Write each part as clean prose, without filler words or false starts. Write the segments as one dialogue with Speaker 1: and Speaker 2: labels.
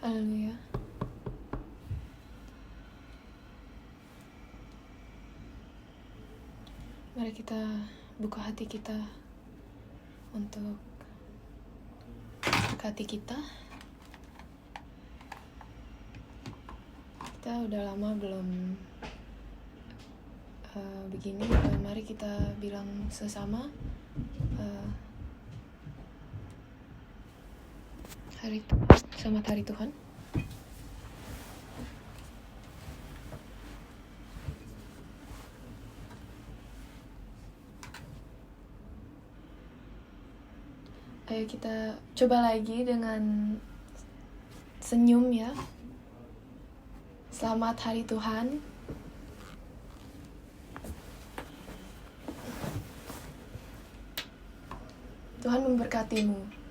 Speaker 1: Haleluya. Mari kita buka hati kita untuk hati kita. Kita udah lama belum begini. Mari kita bilang sesama selamat hari Tuhan. Ayo kita coba lagi dengan senyum ya. Selamat hari Tuhan. Tuhan memberkatimu.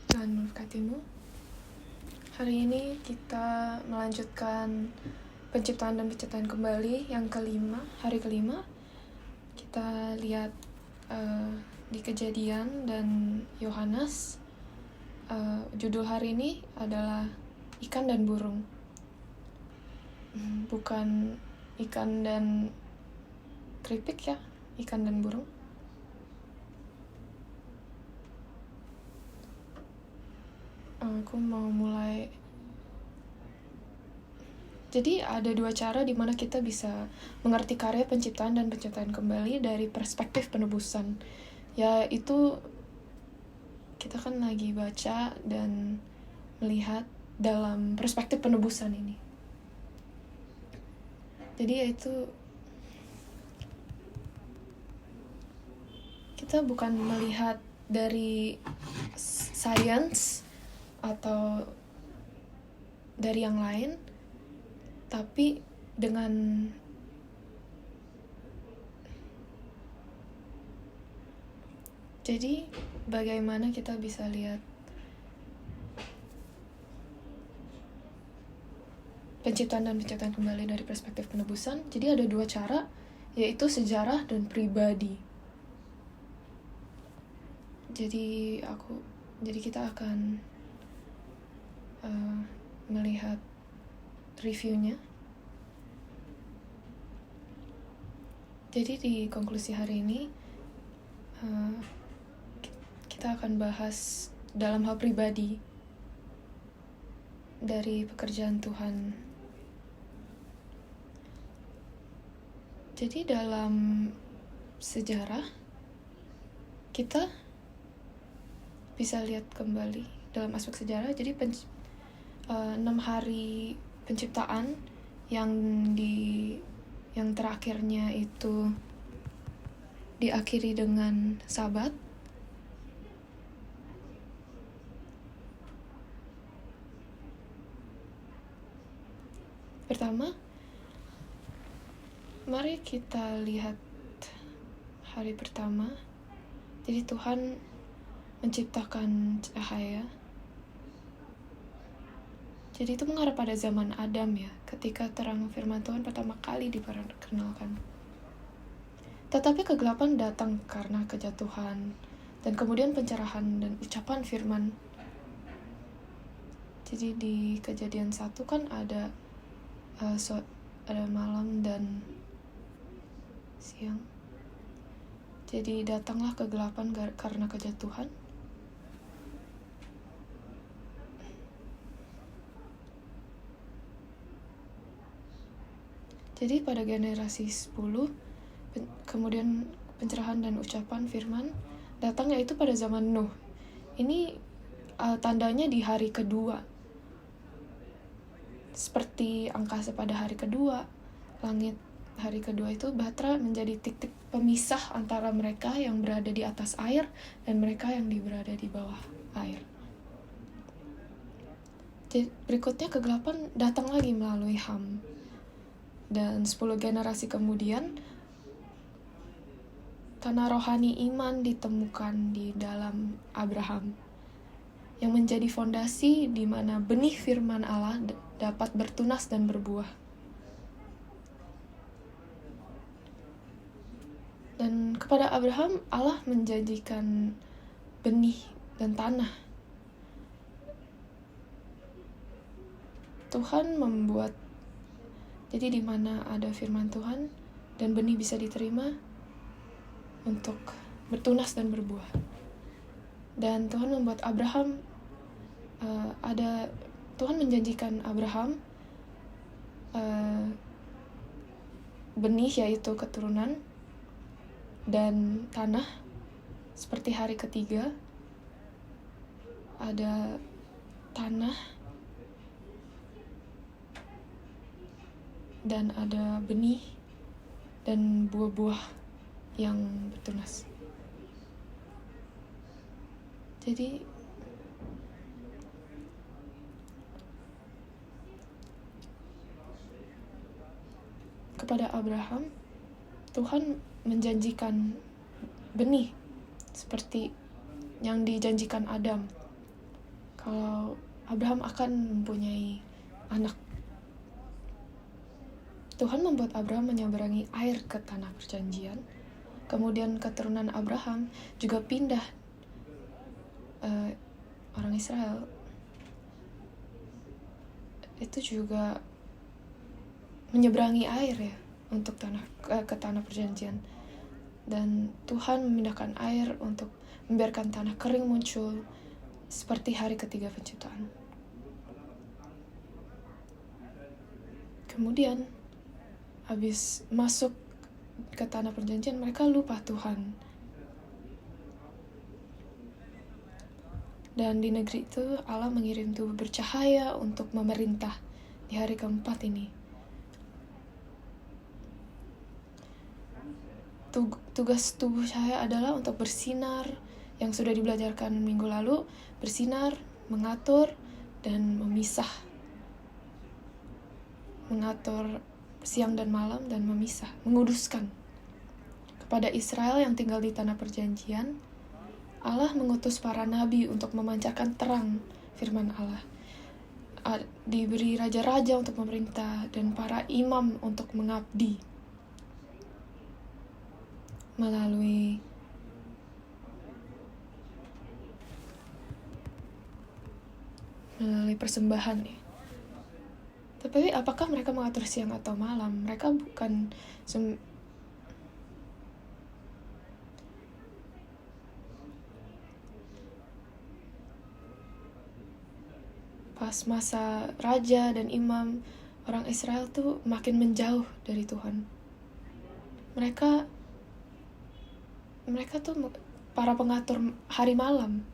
Speaker 1: Tuhan memberkatimu. Hari ini kita melanjutkan penciptaan dan penciptaan kembali yang kelima, hari kelima. Kita lihat di Kejadian dan Yohanes. Judul hari ini adalah ikan dan burung. Bukan ikan dan keripik ya, ikan dan burung. Aku mau mulai. Jadi ada dua cara di mana kita bisa mengerti karya penciptaan dan penciptaan kembali dari perspektif penebusan. Yaitu kita kan lagi baca dan melihat dalam perspektif penebusan ini. Jadi yaitu kita bukan melihat dari science atau dari yang lain, tapi dengan jadi bagaimana kita bisa lihat penciptaan dan penciptaan kembali dari perspektif penebusan. Jadi ada dua cara, yaitu sejarah dan pribadi. Jadi kita akan melihat reviewnya. Jadi di konklusi hari ini kita akan bahas dalam hal pribadi dari pekerjaan Tuhan. Jadi dalam sejarah kita bisa lihat kembali dalam aspek sejarah. Jadi 6 hari penciptaan yang terakhirnya itu diakhiri dengan Sabat. Pertama, mari kita lihat hari pertama. Jadi Tuhan menciptakan cahaya. Jadi itu mengarah pada zaman Adam ya, ketika terang firman Tuhan pertama kali diperkenalkan. Tetapi kegelapan datang karena kejatuhan, dan kemudian pencerahan dan ucapan firman. Jadi di Kejadian 1 kan ada malam dan siang. Jadi datanglah kegelapan karena kejatuhan. Jadi pada generasi 10, kemudian pencerahan dan ucapan firman datang yaitu pada zaman Nuh. Ini tandanya di hari kedua. Seperti angkasa pada hari kedua, langit hari kedua itu batra menjadi titik pemisah antara mereka yang berada di atas air dan mereka yang berada di bawah air. Jadi, berikutnya kegelapan datang lagi melalui Ham. Dan 10 generasi kemudian, tanah rohani iman ditemukan di dalam Abraham, yang menjadi fondasi di mana benih firman Allah dapat bertunas dan berbuah. Dan kepada Abraham, Allah menjanjikan benih dan tanah. Tuhan membuat, jadi di mana ada firman Tuhan dan benih bisa diterima untuk bertunas dan berbuah. Dan Tuhan membuat Abraham Tuhan menjanjikan Abraham benih, yaitu keturunan dan tanah. Seperti hari ketiga ada tanah dan ada benih dan buah-buah yang bertunas. Jadi kepada Abraham, Tuhan menjanjikan benih seperti yang dijanjikan Adam, kalau Abraham akan mempunyai anak. Tuhan membuat Abraham menyeberangi air ke tanah perjanjian. Kemudian keturunan Abraham juga pindah, orang Israel itu juga menyeberangi air ya untuk ke tanah perjanjian. Dan Tuhan memindahkan air untuk membiarkan tanah kering muncul seperti hari ketiga penciptaan. Kemudian habis masuk ke tanah perjanjian, mereka lupa Tuhan. Dan di negeri itu Allah mengirim tubuh bercahaya untuk memerintah di hari keempat ini. Tugas tubuh cahaya adalah untuk bersinar, yang sudah dibelajarkan minggu lalu, bersinar, mengatur, dan memisah. Mengatur siang dan malam dan memisah, menguduskan. Kepada Israel yang tinggal di tanah perjanjian, Allah mengutus para nabi untuk memancarkan terang firman Allah. Diberi raja-raja untuk memerintah dan para imam untuk mengabdi melalui persembahan ya. Tapi apakah mereka mengatur siang atau malam? Mereka bukan pas masa raja dan imam, orang Israel tuh makin menjauh dari Tuhan. Mereka tuh para pengatur hari malam.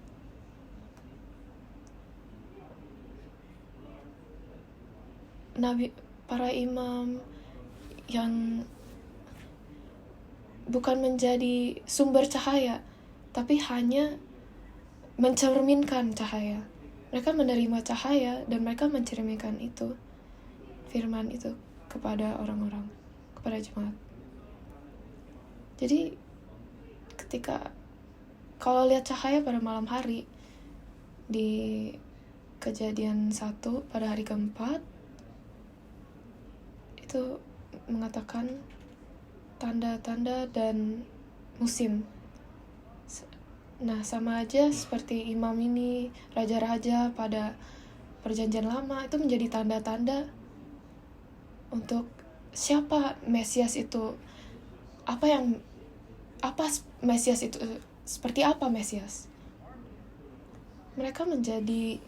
Speaker 1: Nabi, para imam yang bukan menjadi sumber cahaya, tapi hanya mencerminkan cahaya. Mereka menerima cahaya dan mereka mencerminkan itu, firman itu kepada orang-orang, kepada jemaat. Jadi ketika kalau lihat cahaya pada malam hari di Kejadian 1 pada hari keempat, itu mengatakan tanda-tanda dan musim. Nah, sama aja seperti imam ini, raja-raja pada perjanjian lama itu menjadi tanda-tanda untuk siapa Mesias itu, apa Mesias itu, seperti apa Mesias. Mereka menjadi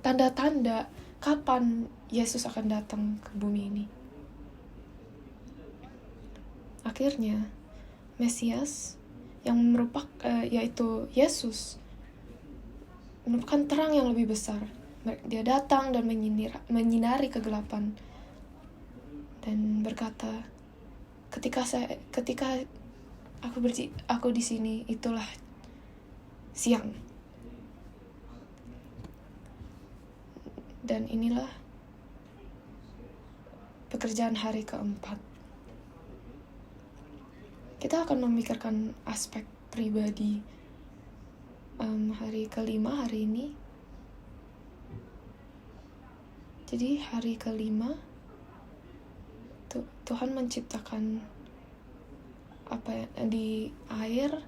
Speaker 1: tanda-tanda kapan Yesus akan datang ke bumi ini. Akhirnya Mesias yang yaitu Yesus merupakan terang yang lebih besar. Dia datang dan menyinari kegelapan dan berkata, ketika aku di sini, itulah siang. Dan inilah pekerjaan hari keempat. Kita akan memikirkan aspek pribadi hari kelima hari ini. Jadi hari kelima Tuhan menciptakan di air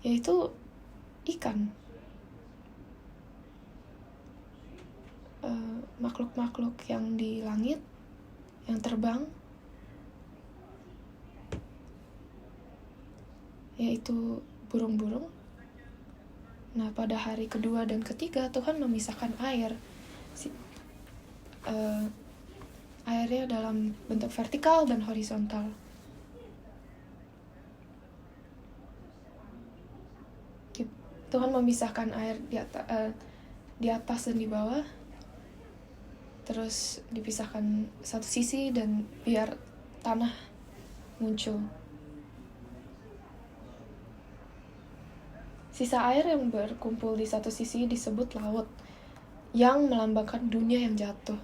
Speaker 1: yaitu ikan. Makhluk-makhluk yang di langit, yang terbang, yaitu burung-burung. Nah, pada hari kedua dan ketiga Tuhan memisahkan air. Airnya dalam bentuk vertikal dan horizontal. Tuhan memisahkan air di atas dan di bawah. Terus dipisahkan satu sisi dan biar tanah muncul. Sisa air yang berkumpul di satu sisi disebut laut, yang melambangkan dunia yang jatuh.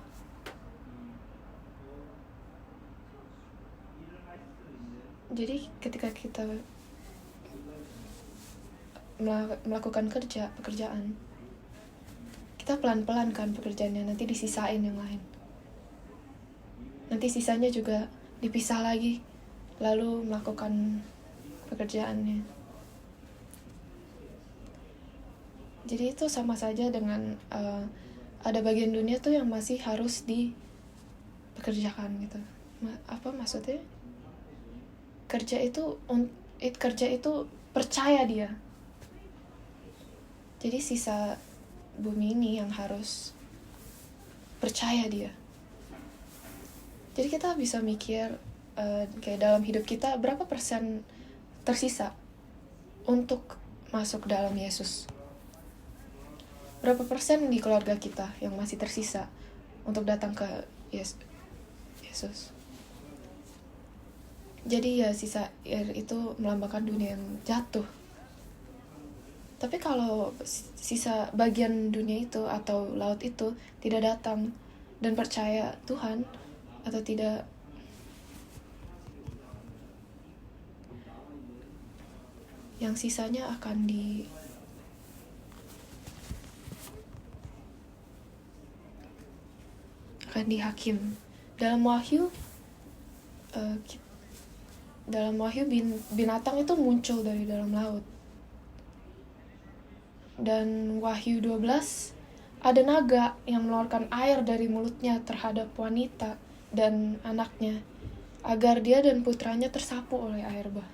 Speaker 1: Jadi ketika kita melakukan pekerjaan, kita pelan-pelan kan pekerjaannya, nanti disisain yang lain. Nanti sisanya juga dipisah lagi, lalu melakukan pekerjaannya. Jadi itu sama saja dengan ada bagian dunia tuh yang masih harus dipekerjakan gitu. Apa maksudnya? Kerja itu percaya dia. Jadi sisa bumi ini yang harus percaya dia. Jadi kita bisa mikir kayak dalam hidup kita berapa persen tersisa untuk masuk dalam Yesus. Berapa persen di keluarga kita yang masih tersisa untuk datang ke Yesus. Jadi ya sisa air itu melambangkan dunia yang jatuh. Tapi kalau sisa bagian dunia itu atau laut itu tidak datang dan percaya Tuhan atau tidak, yang sisanya akan dihakim. Dalam Wahyu binatang itu muncul dari dalam laut. Dan Wahyu 12 ada naga yang mengeluarkan air dari mulutnya terhadap wanita dan anaknya, agar dia dan putranya tersapu oleh air bah.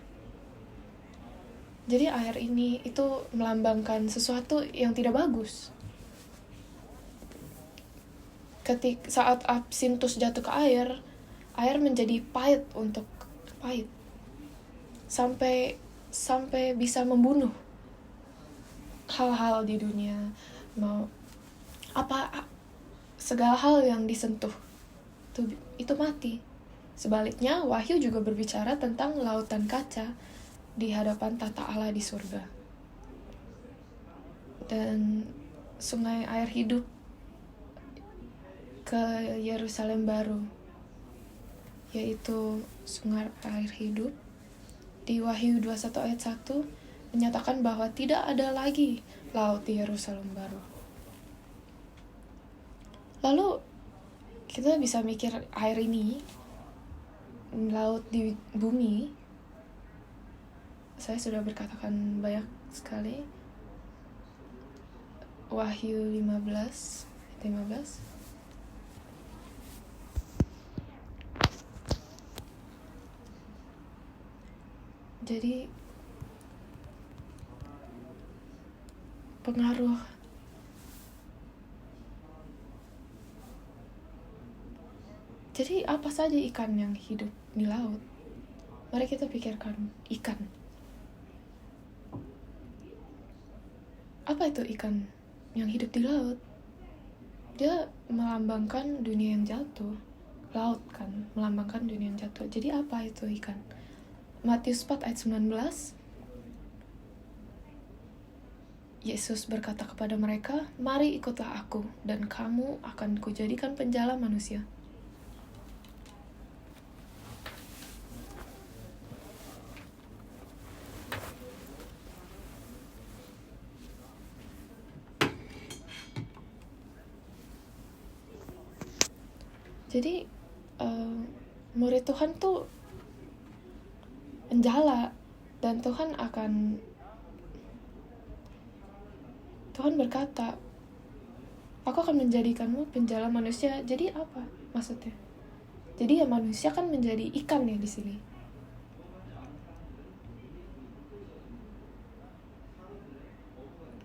Speaker 1: Jadi air ini itu melambangkan sesuatu yang tidak bagus. Saat Absintus jatuh ke air menjadi pahit sampai bisa membunuh hal-hal di dunia, segala hal yang disentuh itu mati. Sebaliknya Wahyu juga berbicara tentang lautan kaca di hadapan tata Allah di surga, dan sungai air hidup ke Yerusalem baru, yaitu sungai air hidup. Di Wahyu 21 ayat 1 menyatakan bahwa tidak ada lagi laut di Yerusalem baru. Lalu kita bisa mikir air ini, laut di bumi, saya sudah berkatakan banyak sekali. Wahyu 15. Jadi pengaruh jadi apa saja ikan yang hidup di laut? Mari kita pikirkan ikan. Apa itu ikan yang hidup di laut? Dia melambangkan dunia yang jatuh. Laut kan melambangkan dunia yang jatuh. Jadi apa itu ikan? Matius 4 ayat 19, Yesus berkata kepada mereka, "Mari ikutlah aku, dan kamu akan kujadikan penjala manusia." Jadi murid Tuhan tuh penjala, dan Tuhan akan Tuhan berkata, aku akan menjadikanmu penjala manusia. Jadi apa maksudnya? Jadi ya manusia kan menjadi ikan ya di sini.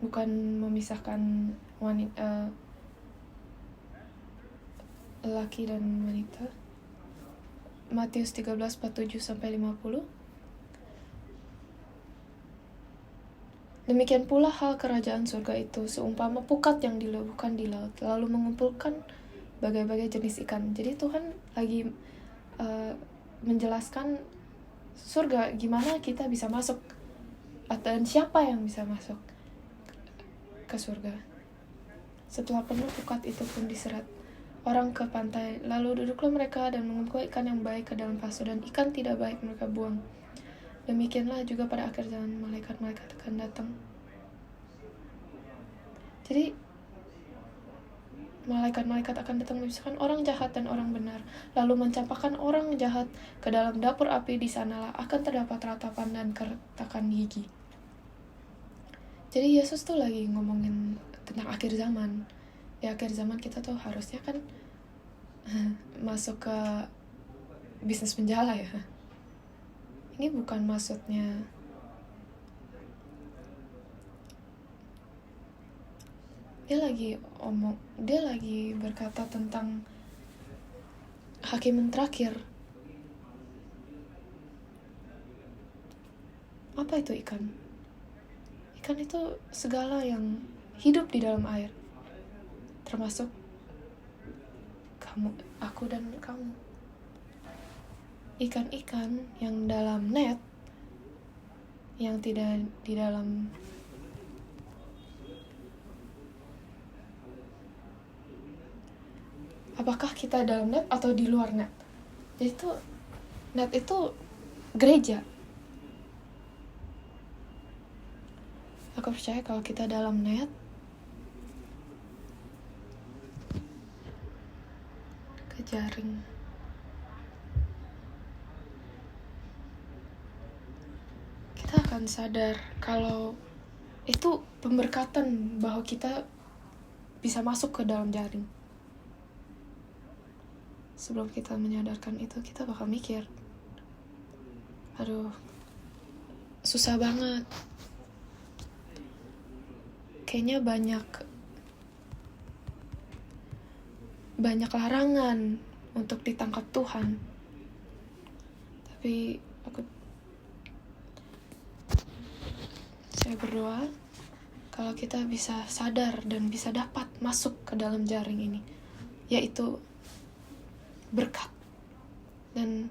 Speaker 1: Bukan memisahkan wanita, laki dan wanita. Matius 13:47-50. Demikian pula hal kerajaan surga itu seumpama pukat yang dileburkan di laut, lalu mengumpulkan berbagai jenis ikan. Jadi Tuhan lagi menjelaskan surga, gimana kita bisa masuk, dan siapa yang bisa masuk ke surga. Setelah penuh pukat itu pun diserat orang ke pantai, lalu duduklah mereka dan mengumpulkan ikan yang baik ke dalam pasu, dan ikan tidak baik mereka buang. Demikianlah juga pada akhir zaman malaikat-malaikat akan datang. Jadi malaikat-malaikat akan datang memisahkan orang jahat dan orang benar, lalu mencampakkan orang jahat ke dalam dapur api. Di sanalah akan terdapat ratapan dan keretakan gigi. Jadi Yesus tuh lagi ngomongin tentang akhir zaman. Di akhir zaman kita tuh harusnya kan masuk ke bisnis penjala ya. Ini bukan maksudnya dia lagi berkata tentang hakiman terakhir. Apa itu ikan? Ikan itu segala yang hidup di dalam air, termasuk kamu, aku, dan kamu. Ikan-ikan yang dalam net, yang tidak di dalam apakah kita dalam net atau di luar net. Jadi itu net itu gereja. Aku percaya kalau kita dalam net, ke jaring, kita akan sadar kalau itu pemberkatan bahwa kita bisa masuk ke dalam jaring. Sebelum kita menyadarkan itu, kita bakal mikir, aduh, susah banget. Kayaknya banyak larangan untuk ditangkap Tuhan. Tapi saya berdoa kalau kita bisa sadar dan bisa dapat masuk ke dalam jaring ini, yaitu berkat. Dan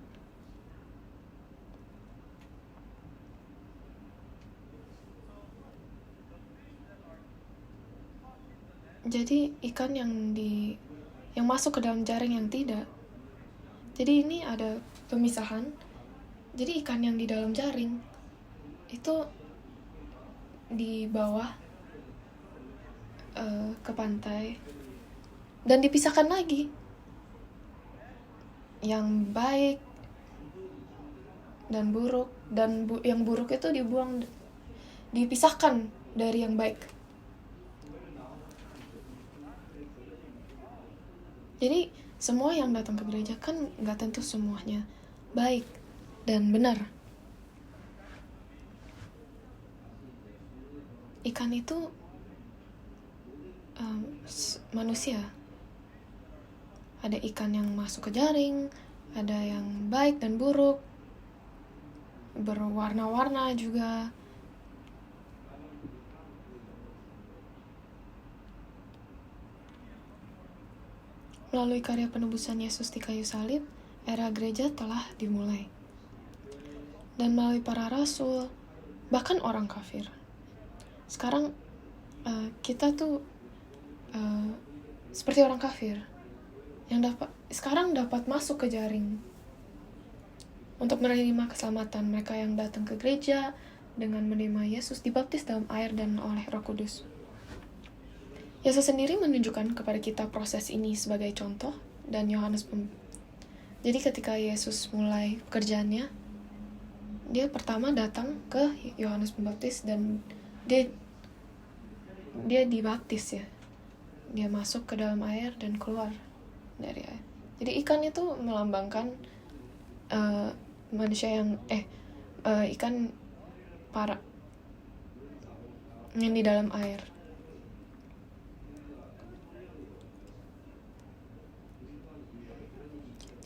Speaker 1: jadi ikan yang masuk ke dalam jaring yang tidak. Jadi ini ada pemisahan. Jadi ikan yang di dalam jaring itu di bawah ke pantai dan dipisahkan lagi. Yang baik dan buruk, dan yang buruk itu dibuang, dipisahkan dari yang baik. Jadi semua yang datang ke gereja kan gak tentu semuanya baik dan benar. Ikan itu manusia. Ada ikan yang masuk ke jaring, ada yang baik dan buruk, berwarna-warna juga. Melalui karya penebusan Yesus di kayu salib, era gereja telah dimulai. Dan melalui para rasul, bahkan orang kafir. Sekarang kita tuh seperti orang kafir yang sekarang dapat masuk ke jaring untuk menerima keselamatan. Mereka yang datang ke gereja dengan menerima Yesus dibaptis dalam air dan oleh Roh Kudus. Yesus sendiri menunjukkan kepada kita proses ini sebagai contoh, dan jadi ketika Yesus mulai pekerjaannya, dia pertama datang ke Yohanes Pembaptis dan dia dia dibaptis ya, dia masuk ke dalam air dan keluar dari air. Jadi ikan itu melambangkan manusia yang ikan para yang di dalam air.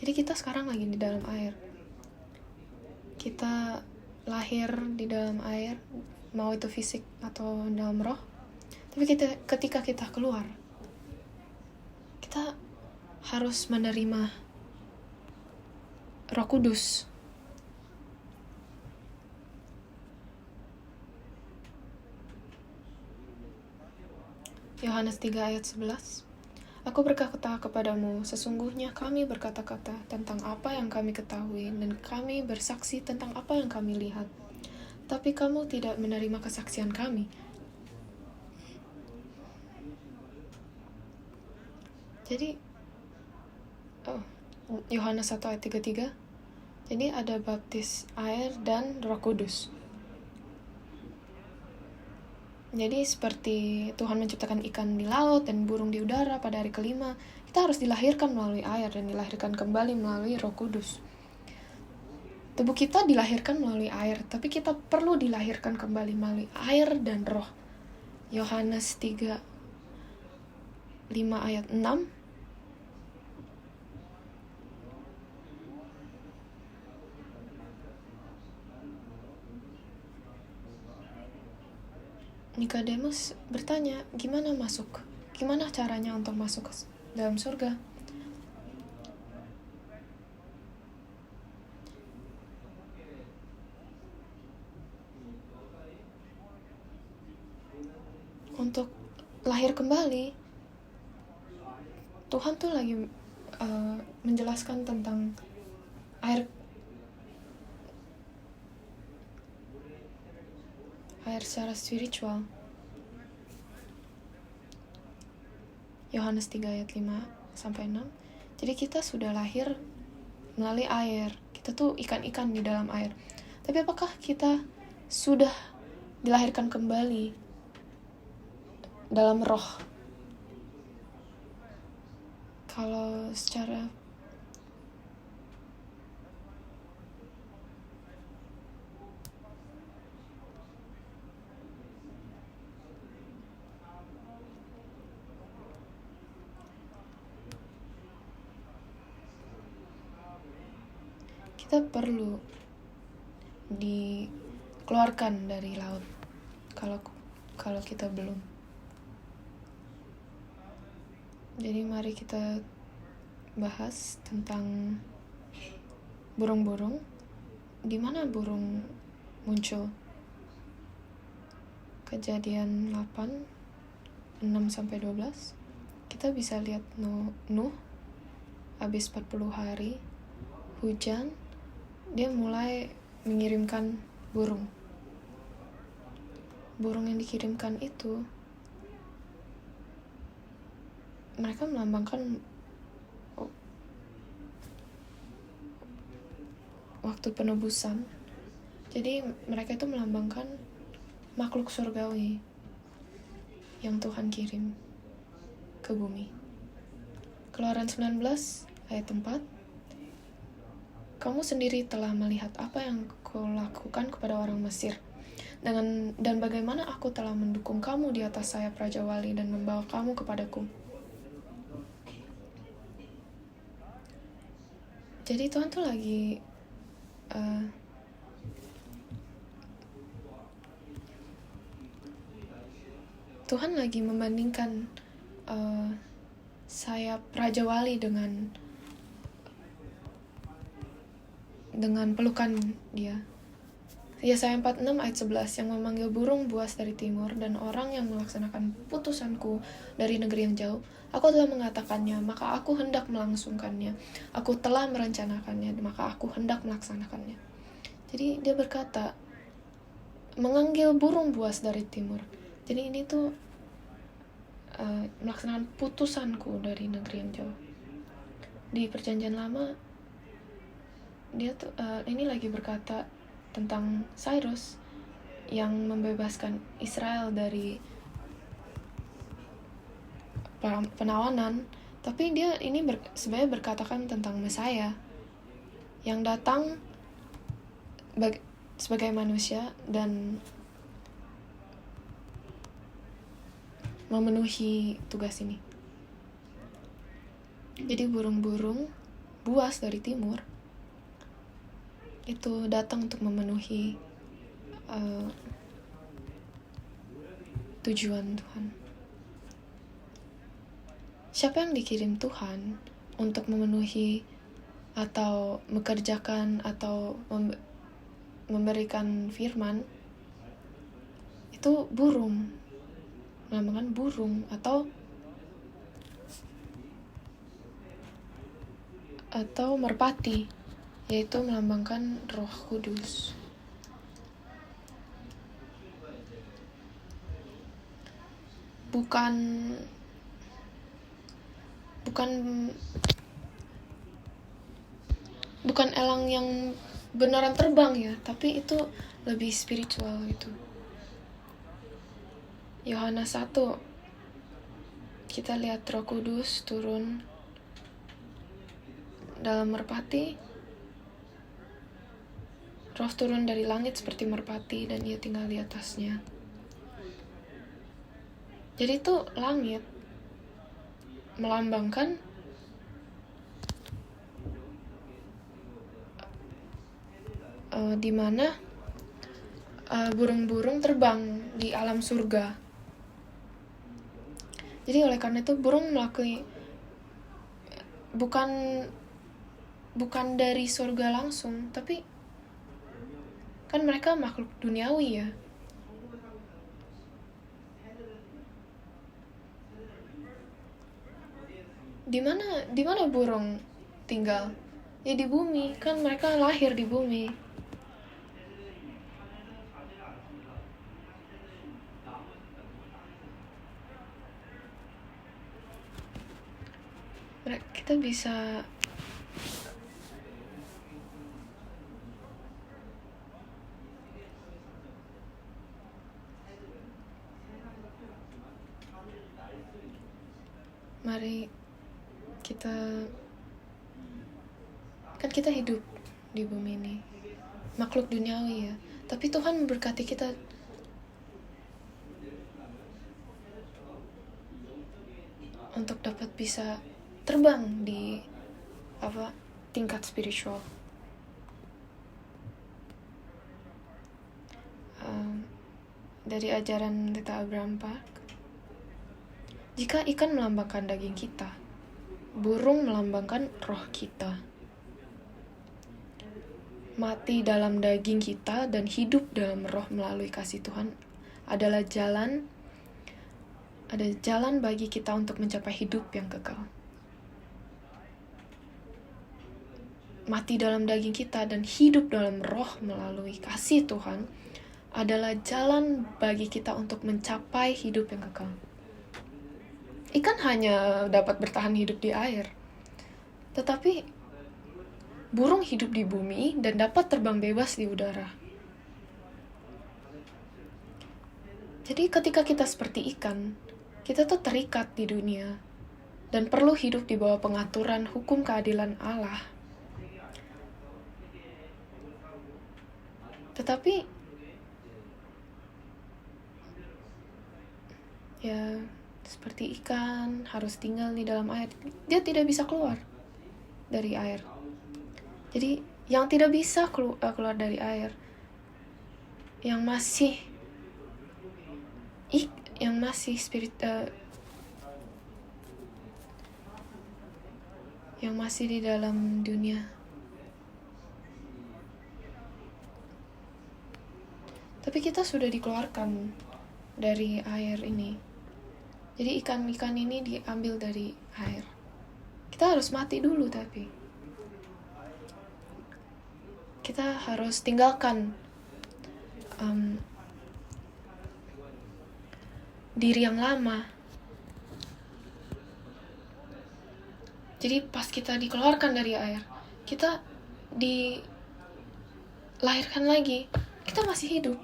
Speaker 1: Jadi kita sekarang lagi di dalam air. Kita lahir di dalam air, mau itu fisik atau dalam roh. Tapi ketika kita keluar, kita harus menerima Roh Kudus. Yohanes 3 ayat 11. Aku berkata kepadamu, sesungguhnya kami berkata-kata tentang apa yang kami ketahui, dan kami bersaksi tentang apa yang kami lihat. Tapi kamu tidak menerima kesaksian kami. Jadi, Yohanes 1 ayat 33. Jadi ada baptis air dan Roh Kudus. Jadi seperti Tuhan menciptakan ikan di laut dan burung di udara pada hari kelima, kita harus dilahirkan melalui air dan dilahirkan kembali melalui Roh Kudus. Tubuh kita dilahirkan melalui air, tapi kita perlu dilahirkan kembali melalui air dan roh. Yohanes 3, 5 ayat 6. Nikodemus bertanya, gimana caranya untuk masuk ke dalam surga? Untuk lahir kembali, Tuhan tuh lagi menjelaskan tentang air secara spiritual. Yohanes 3 ayat 5-6. Jadi kita sudah lahir melalui air. Kita tuh ikan-ikan di dalam air. Tapi apakah kita sudah dilahirkan kembali dalam roh? Kalau secara kita perlu dikeluarkan dari laut kalau kita belum. Jadi mari kita bahas tentang burung-burung. Di mana burung muncul? Kejadian 8 6-12. Kita bisa lihat Nuh habis 40 hari hujan, dia mulai mengirimkan burung. Burung yang dikirimkan itu, mereka melambangkan waktu penebusan. Jadi mereka itu melambangkan makhluk surgawi yang Tuhan kirim ke bumi. Keluaran 19 ayat 4. Kamu sendiri telah melihat apa yang kulakukan kepada orang Mesir, dan bagaimana aku telah mendukung kamu di atas sayap Raja Wali dan membawa kamu kepadaku. Jadi Tuhan tuh lagi Tuhan lagi membandingkan sayap Raja Wali dengan pelukan dia. Yesaya 46 ayat 11, yang memanggil burung buas dari timur dan orang yang melaksanakan putusanku dari negeri yang jauh. Aku telah mengatakannya, maka aku hendak melangsungkannya. Aku telah merencanakannya, maka aku hendak melaksanakannya. Jadi dia berkata, mengambil burung buas dari timur. Jadi ini tuh melaksanakan putusanku dari negeri yang jauh. Di Perjanjian Lama, dia tuh ini lagi berkata tentang Cyrus yang membebaskan Israel dari penawanan, tapi dia ini sebenarnya berkatakan tentang Mesaya yang datang sebagai manusia dan memenuhi tugas ini. Jadi burung-burung buas dari timur itu datang untuk memenuhi tujuan Tuhan. Siapa yang dikirim Tuhan untuk memenuhi atau mengerjakan atau memberikan firman, itu burung, melambangkan burung atau merpati, yaitu melambangkan Roh Kudus. Bukan elang yang beneran terbang ya, tapi itu lebih spiritual itu. Yohanes 1 kita lihat Roh Kudus turun dalam merpati. Roh turun dari langit seperti merpati dan ia tinggal di atasnya. Jadi itu langit melambangkan di mana burung-burung terbang di alam surga. Jadi oleh karena itu burung bukan dari surga langsung, tapi kan mereka makhluk duniawi ya. Di mana burung tinggal? Ya di bumi, kan mereka lahir di bumi. Kita bisa mari kita hidup di bumi ini, makhluk duniawi ya, tapi Tuhan memberkati kita untuk dapat bisa terbang di tingkat spiritual. Dari ajaran Teta Abraham Park, jika ikan melambangkan daging kita, burung melambangkan roh kita. Mati dalam daging kita dan hidup dalam roh melalui kasih Tuhan adalah jalan bagi kita untuk mencapai hidup yang kekal. Mati dalam daging kita dan hidup dalam roh melalui kasih Tuhan adalah jalan bagi kita untuk mencapai hidup yang kekal. Ikan hanya dapat bertahan hidup di air, tetapi burung hidup di bumi dan dapat terbang bebas di udara. Jadi ketika kita seperti ikan, kita tuh terikat di dunia dan perlu hidup di bawah pengaturan hukum keadilan Allah. Tetapi ya seperti ikan harus tinggal di dalam air. Dia tidak bisa keluar dari air. Jadi yang tidak bisa keluar dari air, yang masih yang masih di dalam dunia. Tapi kita sudah dikeluarkan dari air ini. Jadi ikan-ikan ini diambil dari air. Kita harus mati dulu, tapi kita harus tinggalkan diri yang lama. Jadi pas kita dikeluarkan dari air, kita dilahirkan lagi, kita masih hidup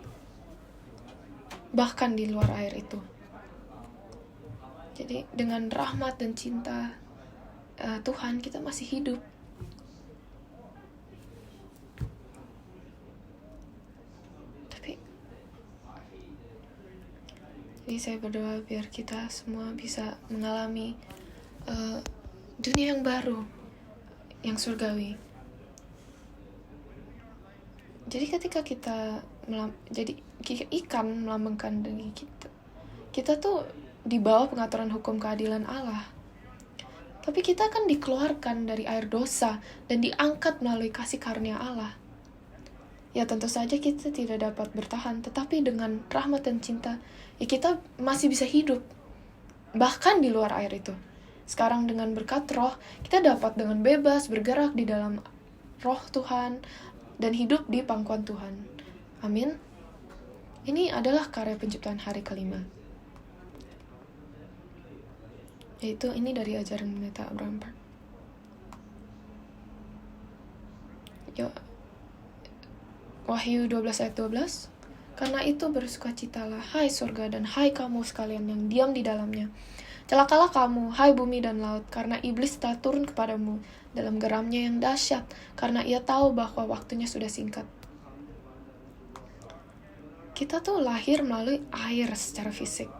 Speaker 1: bahkan di luar air itu. Jadi dengan rahmat dan cinta Tuhan, kita masih hidup. Jadi saya berdoa biar kita semua bisa mengalami dunia yang baru, yang surgawi. Jadi ketika kita jadi ikan melambangkan diri kita tuh di bawah pengaturan hukum keadilan Allah. Tapi kita kan dikeluarkan dari air dosa dan diangkat melalui kasih karunia Allah. Ya tentu saja kita tidak dapat bertahan, tetapi dengan rahmat dan cinta, ya kita masih bisa hidup. Bahkan di luar air itu. Sekarang dengan berkat roh, kita dapat dengan bebas bergerak di dalam roh Tuhan dan hidup di pangkuan Tuhan. Amin. Ini adalah karya penciptaan hari kelima. Yaitu ini dari ajaran Pendeta Abraham Park. Wahyu 12 ayat 12. Karena itu bersukacitalah, hai surga dan hai kamu sekalian yang diam di dalamnya. Celakalah kamu, hai bumi dan laut, karena iblis telah turun kepadamu dalam geramnya yang dahsyat, karena ia tahu bahwa waktunya sudah singkat. Kita tuh lahir melalui air secara fisik.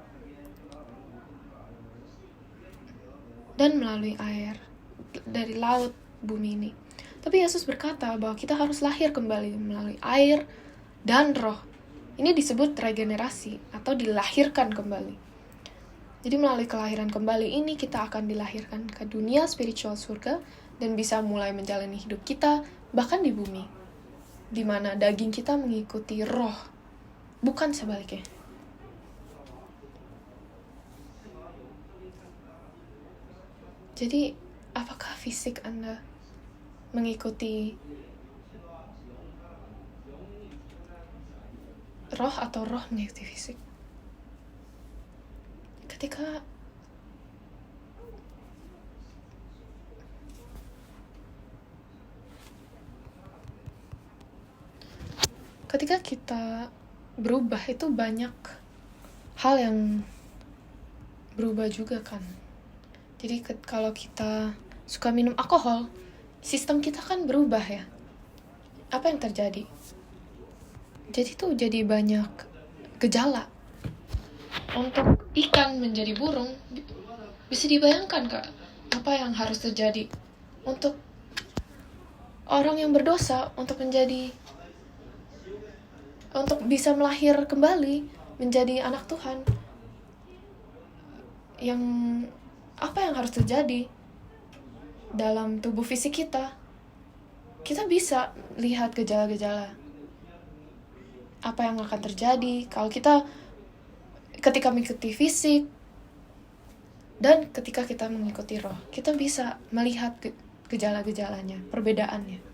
Speaker 1: Dan melalui air, dari laut bumi ini. Tapi Yesus berkata bahwa kita harus lahir kembali melalui air dan roh. Ini disebut regenerasi atau dilahirkan kembali. Jadi melalui kelahiran kembali ini kita akan dilahirkan ke dunia spiritual surga dan bisa mulai menjalani hidup kita bahkan di bumi, di mana daging kita mengikuti roh, bukan sebaliknya. Jadi apakah fisik Anda mengikuti roh atau roh mengikuti fisik? Ketika kita berubah, itu banyak hal yang berubah juga kan. Jadi kalau kita suka minum alkohol, sistem kita kan berubah ya. Apa yang terjadi? Jadi tuh jadi banyak gejala. Untuk ikan menjadi burung, bisa dibayangkan Kak, apa yang harus terjadi untuk orang yang berdosa untuk bisa melahir kembali menjadi anak Tuhan. Apa yang harus terjadi dalam tubuh fisik kita? Kita bisa lihat gejala-gejala. Apa yang akan terjadi kalau kita ketika mengikuti fisik dan ketika kita mengikuti roh, kita bisa melihat gejala-gejalanya, perbedaannya.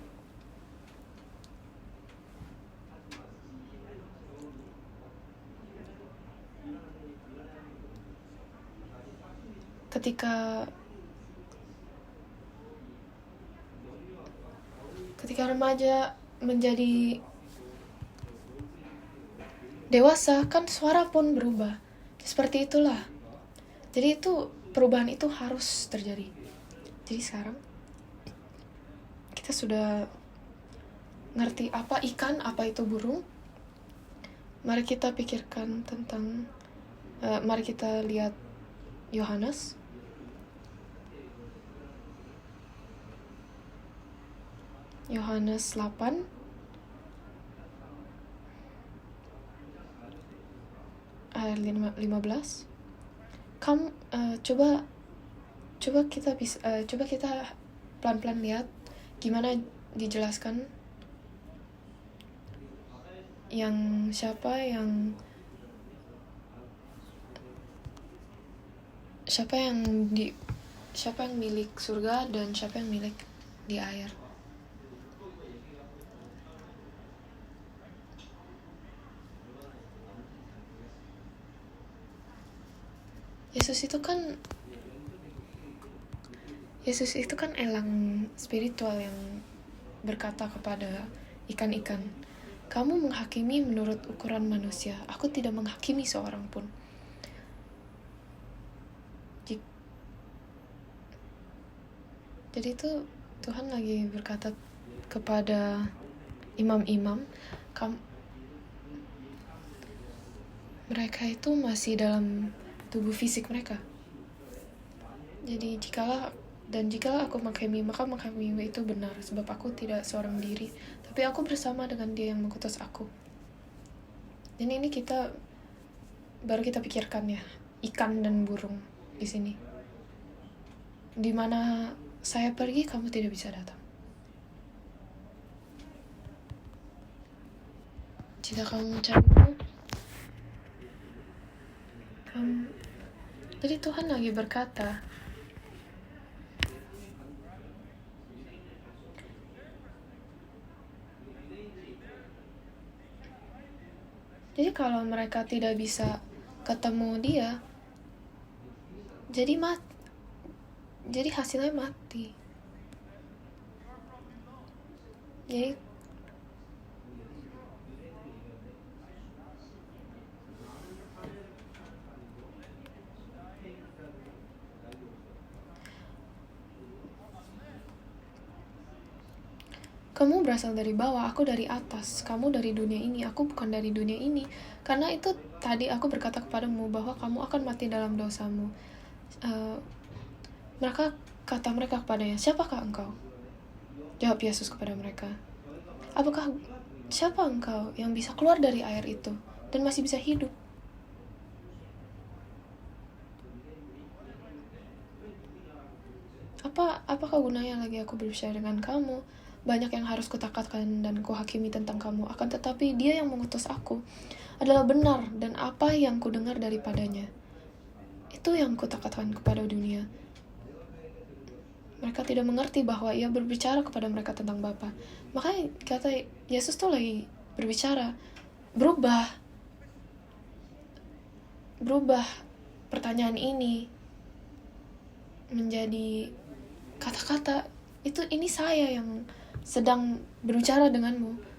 Speaker 1: Ketika remaja menjadi dewasa, kan suara pun berubah. Seperti itulah. Jadi itu perubahan itu harus terjadi. Jadi sekarang kita sudah ngerti apa ikan, apa itu burung. Mari kita pikirkan tentang mari kita lihat Yohanes Yohanes 8 ayat 15. Kamu coba kita pelan-pelan lihat gimana dijelaskan siapa yang milik surga dan siapa yang milik di air. Yesus itu kan elang spiritual yang berkata kepada ikan-ikan, kamu menghakimi menurut ukuran manusia, aku tidak menghakimi seorang pun. Jadi itu Tuhan lagi berkata kepada imam-imam, mereka itu masih dalam tubuh fisik mereka. Jadi jikalau aku menghakimi, maka menghakimi itu benar, sebab aku tidak seorang diri, tapi aku bersama dengan Dia yang mengutus aku. Dan ini baru kita pikirkan ya, ikan dan burung di sini. Di mana saya pergi, kamu tidak bisa datang. Jika kamu mencariku, jadi Tuhan lagi berkata, jadi kalau mereka tidak bisa ketemu Dia, jadi hasilnya mati. Jadi kamu berasal dari bawah, aku dari atas. Kamu dari dunia ini, aku bukan dari dunia ini. Karena itu tadi aku berkata kepadamu bahwa kamu akan mati dalam dosamu. Kata mereka kepadanya, siapakah engkau? Jawab Yesus kepada mereka, siapa engkau yang bisa keluar dari air itu dan masih bisa hidup? Apakah gunanya lagi aku berbicara dengan kamu? Banyak yang harus kutakatkan dan kuhakimi tentang kamu. Akan tetapi Dia yang mengutus aku adalah benar, dan apa yang kudengar daripadanya, itu yang kutakatkan kepada dunia. Mereka tidak mengerti bahwa Ia berbicara kepada mereka tentang Bapa. Makanya kata Yesus tuh lagi berbicara, berubah pertanyaan ini menjadi kata-kata, ini saya yang sedang berbicara denganmu.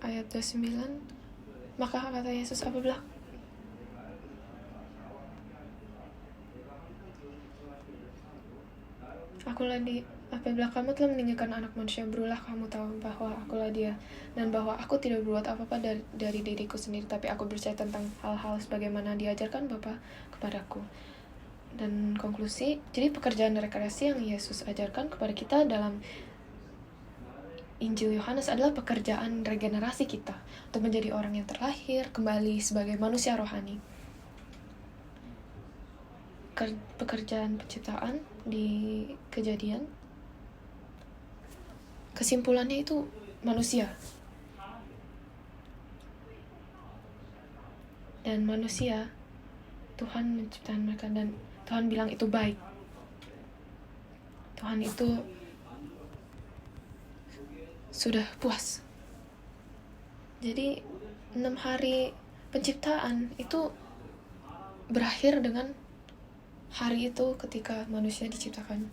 Speaker 1: Ayat 29, maka kata Yesus, apabila kamu telah meninggalkan anak manusia, berulah kamu tahu bahwa akulah Dia, dan bahwa aku tidak berbuat apa-apa dari diriku sendiri, tapi aku berbicara tentang hal-hal sebagaimana diajarkan Bapa kepadaku. Dan konklusi, jadi pekerjaan rekreasi yang Yesus ajarkan kepada kita dalam Injil Yohanes adalah pekerjaan regenerasi kita untuk menjadi orang yang terlahir kembali sebagai manusia rohani. Pekerjaan penciptaan di Kejadian, kesimpulannya itu manusia. Dan manusia, Tuhan menciptakan mereka dan Tuhan bilang itu baik. Tuhan itu sudah puas. Jadi 6 hari penciptaan itu berakhir dengan hari itu ketika manusia diciptakan.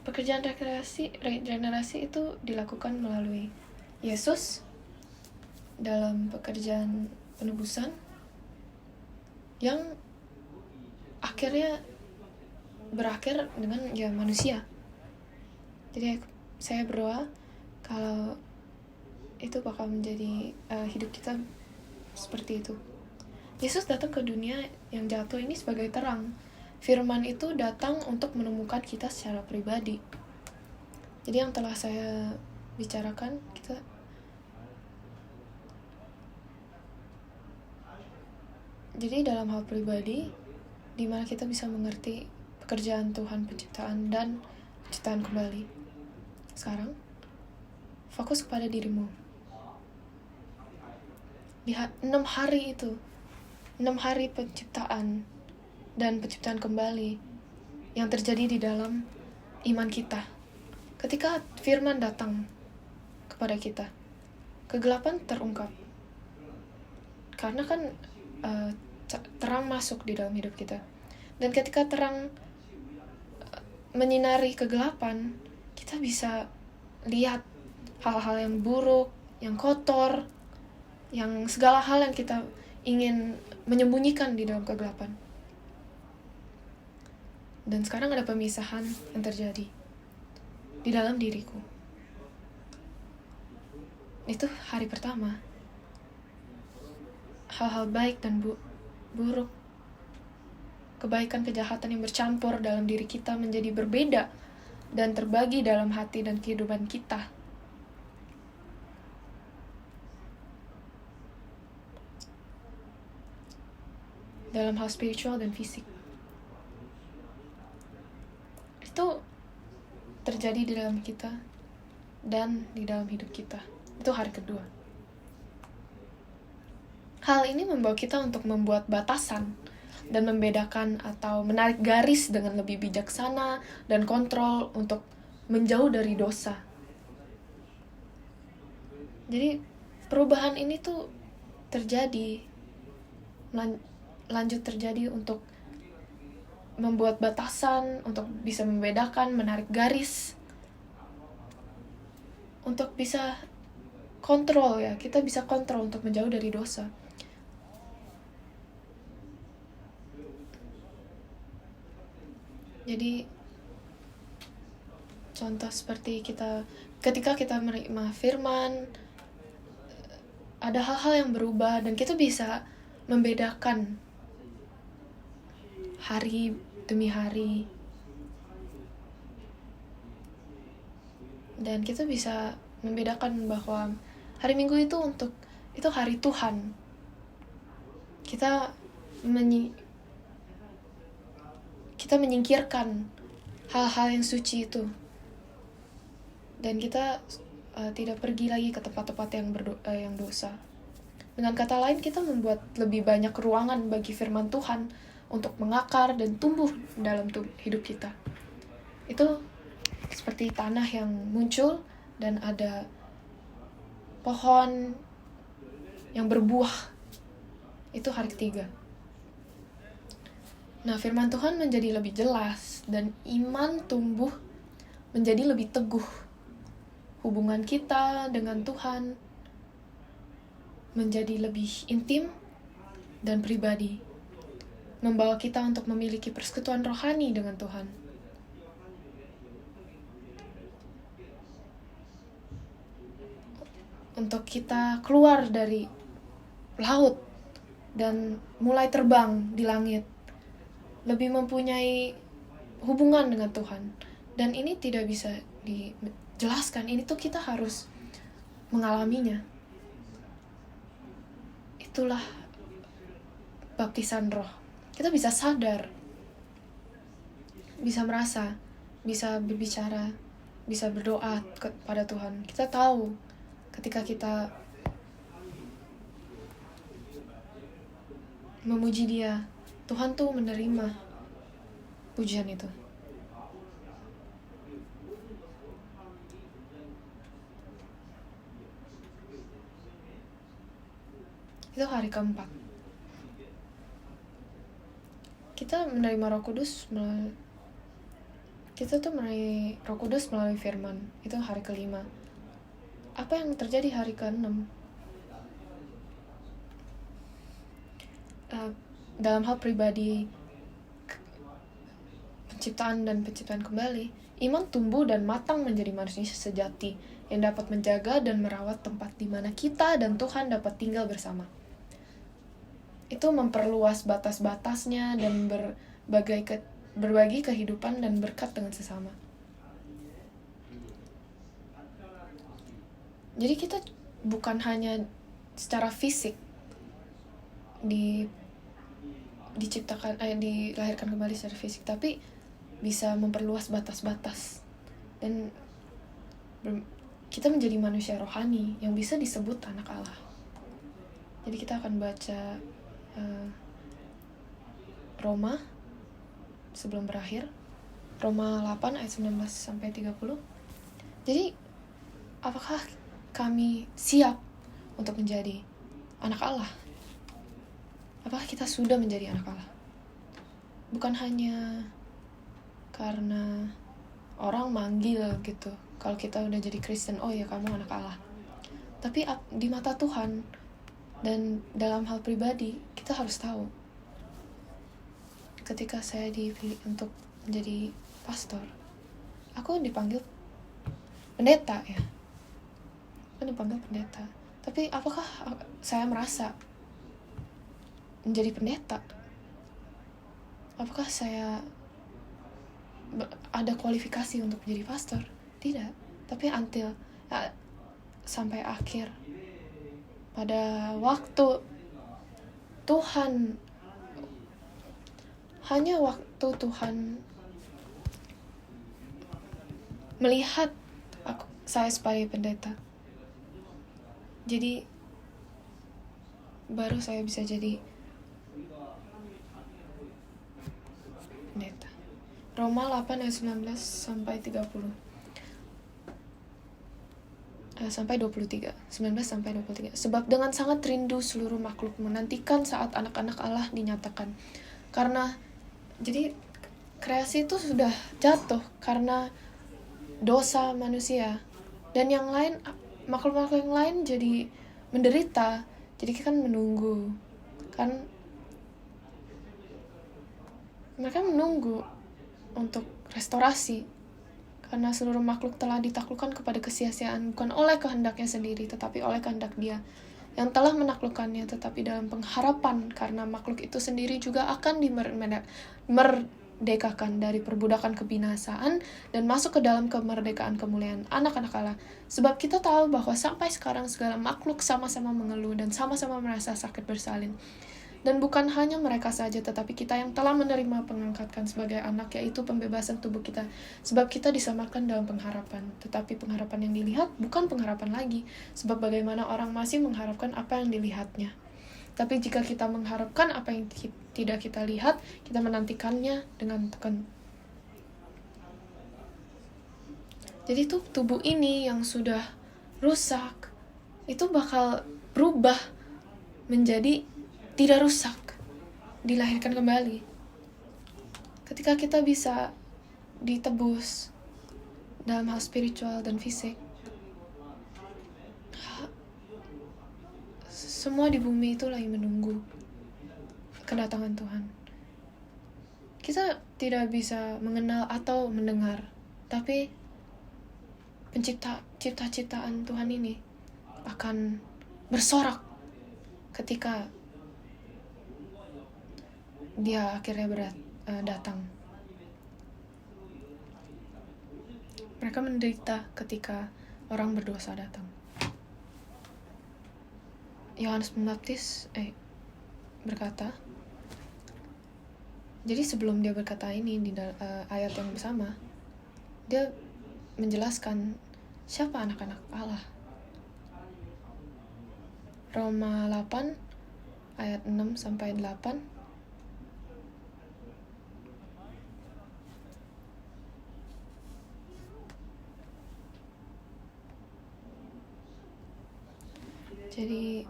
Speaker 1: Pekerjaan regenerasi itu dilakukan melalui Yesus dalam pekerjaan penebusan yang akhirnya berakhir dengan manusia. Jadi saya berdoa kalau itu bakal menjadi hidup kita seperti itu. Yesus datang ke dunia yang jatuh ini sebagai terang. Firman itu datang untuk menemukan kita secara pribadi. Jadi yang telah saya bicarakan, jadi dalam hal pribadi, di mana kita bisa mengerti pekerjaan Tuhan penciptaan dan penciptaan kembali. Sekarang fokus kepada dirimu. Lihat 6 hari itu, 6 hari penciptaan dan penciptaan kembali yang terjadi di dalam iman kita. Ketika firman datang kepada kita, kegelapan terungkap. Karena kan terang masuk di dalam hidup kita. Dan ketika terang menyinari kegelapan, kita bisa lihat hal-hal yang buruk, yang kotor, yang segala hal yang kita ingin menyembunyikan di dalam kegelapan. Dan sekarang ada pemisahan yang terjadi di dalam diriku. Itu hari pertama. Hal-hal baik dan buruk, kebaikan kejahatan yang bercampur dalam diri kita menjadi berbeda dan terbagi dalam hati dan kehidupan kita. Dalam hal spiritual dan fisik. Itu terjadi di dalam kita dan di dalam hidup kita. Itu hari kedua. Hal ini membawa kita untuk membuat batasan dan membedakan atau menarik garis dengan lebih bijaksana dan kontrol untuk menjauh dari dosa. Jadi perubahan ini tuh terjadi, lanjut terjadi untuk membuat batasan, untuk bisa membedakan, menarik garis, untuk bisa kontrol ya, kita bisa kontrol untuk menjauh dari dosa. Jadi contoh seperti ketika kita menerima firman, ada hal-hal yang berubah dan kita bisa membedakan hari demi hari. Dan kita bisa membedakan bahwa hari Minggu itu hari Tuhan. Kita menyingkirkan hal-hal yang suci itu. Dan kita tidak pergi lagi ke tempat-tempat yang dosa. Dengan kata lain, kita membuat lebih banyak ruangan bagi firman Tuhan untuk mengakar dan tumbuh dalam hidup kita. Itu seperti tanah yang muncul dan ada pohon yang berbuah. Itu hari ketiga. Nah, firman Tuhan menjadi lebih jelas dan iman tumbuh menjadi lebih teguh. Hubungan kita dengan Tuhan menjadi lebih intim dan pribadi. Membawa kita untuk memiliki persekutuan rohani dengan Tuhan. Untuk kita keluar dari laut dan mulai terbang di langit. Lebih mempunyai hubungan dengan Tuhan. Dan ini tidak bisa dijelaskan. Ini tuh kita harus mengalaminya. Itulah baptisan roh. Kita bisa sadar, bisa merasa, bisa berbicara, bisa berdoa kepada Tuhan. Kita tahu ketika kita memuji Dia, Tuhan tuh menerima pujian itu. Itu hari keempat. Kita menerima Roh Kudus melalui firman. Itu hari kelima. Apa yang terjadi hari keenam? Dalam hal pribadi, penciptaan kembali, iman tumbuh dan matang menjadi manusia sejati yang dapat menjaga dan merawat tempat di mana kita dan Tuhan dapat tinggal bersama. Itu memperluas batas-batasnya dan berbagi kehidupan dan berkat dengan sesama. Jadi kita bukan hanya secara fisik dilahirkan kembali secara fisik, tapi bisa memperluas batas-batas dan kita menjadi manusia rohani yang bisa disebut anak Allah. Jadi kita akan baca Roma sebelum berakhir, Roma 8 ayat 19 sampai 30. Jadi apakah kami siap untuk menjadi anak Allah? Apakah kita sudah menjadi anak Allah? Bukan hanya karena orang manggil gitu, kalau kita udah jadi Kristen, oh ya kamu anak Allah. Tapi di mata Tuhan dan dalam hal pribadi, kita harus tahu, ketika saya dipilih untuk menjadi pastor, aku dipanggil pendeta ya. Aku dipanggil pendeta. Tapi apakah saya merasa menjadi pendeta? Apakah saya ada kualifikasi untuk menjadi pastor? Tidak. Tapi sampai akhir, pada waktu Tuhan, hanya waktu Tuhan melihat saya sebagai pendeta, jadi baru saya bisa jadi pendeta. Roma 8 ayat 19 sampai 30. Sampai 23, 19 sampai 23. Sebab dengan sangat rindu seluruh makhluk menantikan saat anak-anak Allah dinyatakan. Karena jadi kreasi itu sudah jatuh karena dosa manusia, dan yang lain, makhluk-makhluk yang lain jadi menderita. Jadi kita kan menunggu, kan mereka menunggu untuk restorasi, karena seluruh makhluk telah ditaklukkan kepada kesia-siaan, bukan oleh kehendaknya sendiri, tetapi oleh kehendak Dia yang telah menaklukkannya, tetapi dalam pengharapan karena makhluk itu sendiri juga akan merdekakan dari perbudakan kebinasaan dan masuk ke dalam kemerdekaan kemuliaan anak-anak Allah. Sebab kita tahu bahwa sampai sekarang segala makhluk sama-sama mengeluh dan sama-sama merasa sakit bersalin. Dan bukan hanya mereka saja, tetapi kita yang telah menerima pengangkatan sebagai anak, yaitu pembebasan tubuh kita. Sebab kita disamakan dalam pengharapan. Tetapi pengharapan yang dilihat bukan pengharapan lagi. Sebab bagaimana orang masih mengharapkan apa yang dilihatnya. Tapi jika kita mengharapkan apa yang tidak kita lihat, kita menantikannya dengan tekun. Jadi itu tubuh ini yang sudah rusak, itu bakal berubah menjadi tidak rusak, dilahirkan kembali. Ketika kita bisa ditebus dalam hal spiritual dan fisik, semua di bumi itu lagi menunggu kedatangan Tuhan. Kita tidak bisa mengenal atau mendengar, tapi ciptaan Tuhan ini akan bersorak ketika Dia akhirnya datang. Mereka menderita ketika orang berdosa datang. Yohanes Pembaptis berkata, jadi sebelum dia berkata ini di ayat yang bersama, dia menjelaskan siapa anak-anak Allah. Roma 8 ayat 6 sampai 8. Jadi,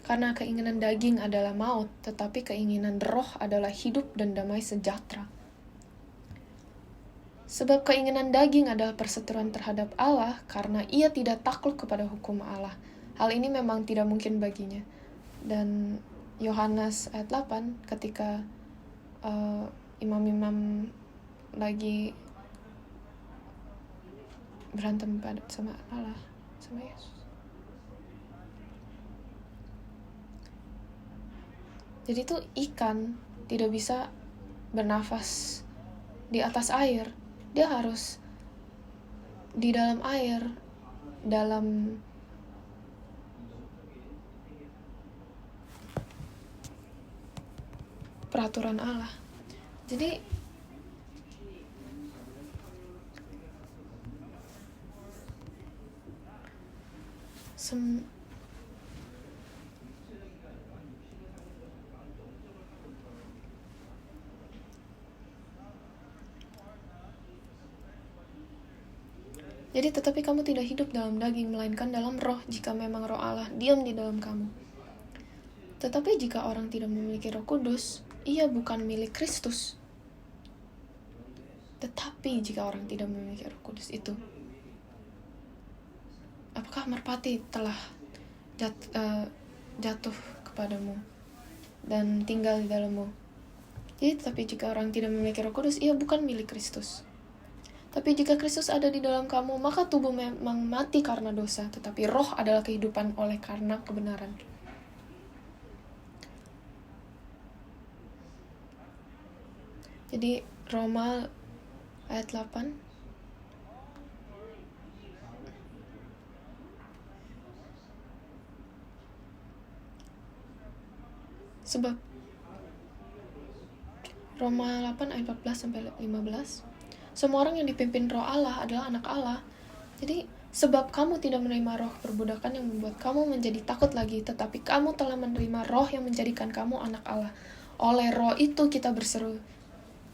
Speaker 1: karena keinginan daging adalah maut, tetapi keinginan roh adalah hidup dan damai sejahtera. Sebab keinginan daging adalah perseteruan terhadap Allah, karena ia tidak takluk kepada hukum Allah. Hal ini memang tidak mungkin baginya. Dan Yohanes ayat 8, ketika imam-imam lagi berantem sama Allah, sama Yesus. Jadi itu ikan tidak bisa bernafas di atas air. Dia harus di dalam air, dalam peraturan Allah. Jadi tetapi kamu tidak hidup dalam daging, melainkan dalam roh, jika memang roh Allah diam di dalam kamu. Tetapi jika orang tidak memiliki Roh Kudus, ia bukan milik Kristus. Tetapi jika orang tidak memiliki Roh Kudus itu, apakah merpati telah jatuh kepadamu dan tinggal di dalammu? Jadi, tapi jika orang tidak memiliki Roh Kudus, ia bukan milik Kristus. Tapi jika Kristus ada di dalam kamu, maka tubuh memang mati karena dosa, tetapi roh adalah kehidupan oleh karena kebenaran. Jadi Roma ayat 8. Sebab Roma 8 ayat 14-15. Semua orang yang dipimpin roh Allah adalah anak Allah. Jadi, sebab kamu tidak menerima roh perbudakan yang membuat kamu menjadi takut lagi, tetapi kamu telah menerima roh yang menjadikan kamu anak Allah. Oleh roh itu kita berseru,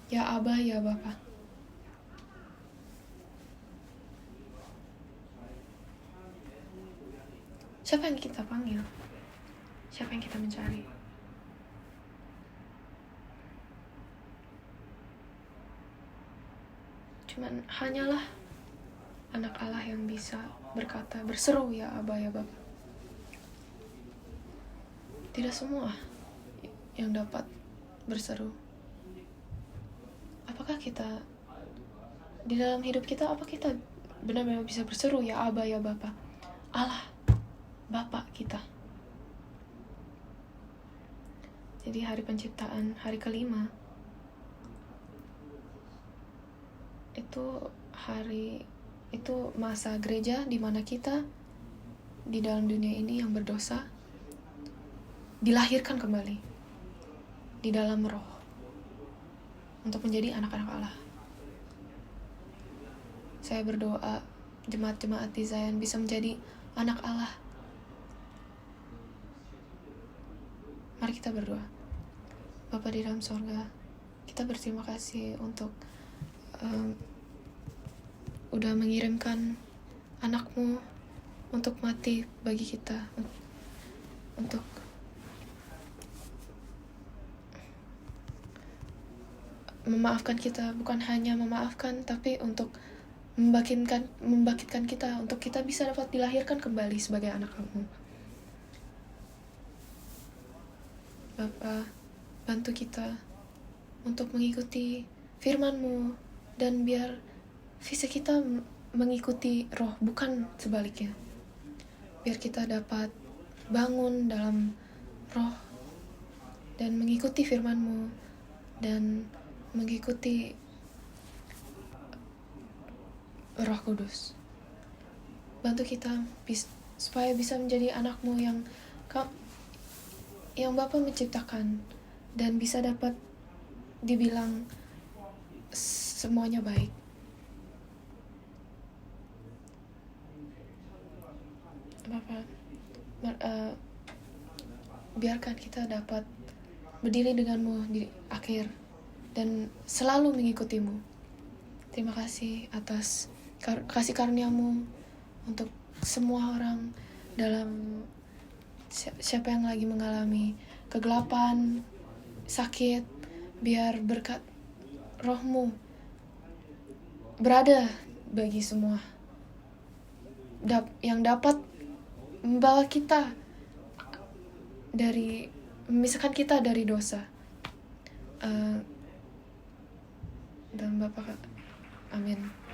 Speaker 1: ya Aba, ya Bapa. Siapa yang kita panggil? Siapa yang kita mencari? Cuman hanyalah anak Allah yang bisa berkata, berseru, ya Aba, ya Bapa. Tidak semua yang dapat berseru. Apakah kita di dalam hidup kita, apa kita benar-benar bisa berseru, ya Aba, ya Bapa? Allah, Bapa kita. Jadi hari penciptaan, hari kelima, itu masa gereja di mana kita di dalam dunia ini yang berdosa dilahirkan kembali di dalam roh untuk menjadi anak-anak Allah. Saya berdoa jemaat-jemaat di Zion bisa menjadi anak Allah. Mari kita berdoa. Bapa di dalam sorga, kita berterima kasih untuk udah mengirimkan anakmu untuk mati bagi kita, untuk memaafkan kita, bukan hanya memaafkan, tapi untuk membangkitkan kita, untuk kita bisa dapat dilahirkan kembali sebagai anak-anakmu. Bapa, bantu kita untuk mengikuti firman-Mu, dan biar visi kita mengikuti roh, bukan sebaliknya. Biar kita dapat bangun dalam roh dan mengikuti firman-Mu dan mengikuti Roh Kudus. Bantu kita supaya bisa menjadi anak-Mu yang Bapa menciptakan dan bisa dapat dibilang semuanya baik. Bapa, biarkan kita dapat berdiri denganmu di akhir dan selalu mengikutimu. Terima kasih atas kasih karunia-Mu untuk semua orang dalam siapa yang lagi mengalami kegelapan, sakit, biar berkat roh-Mu berada bagi semua yang dapat membawa kita memisahkan kita dari dosa. Dan Bapak, amin.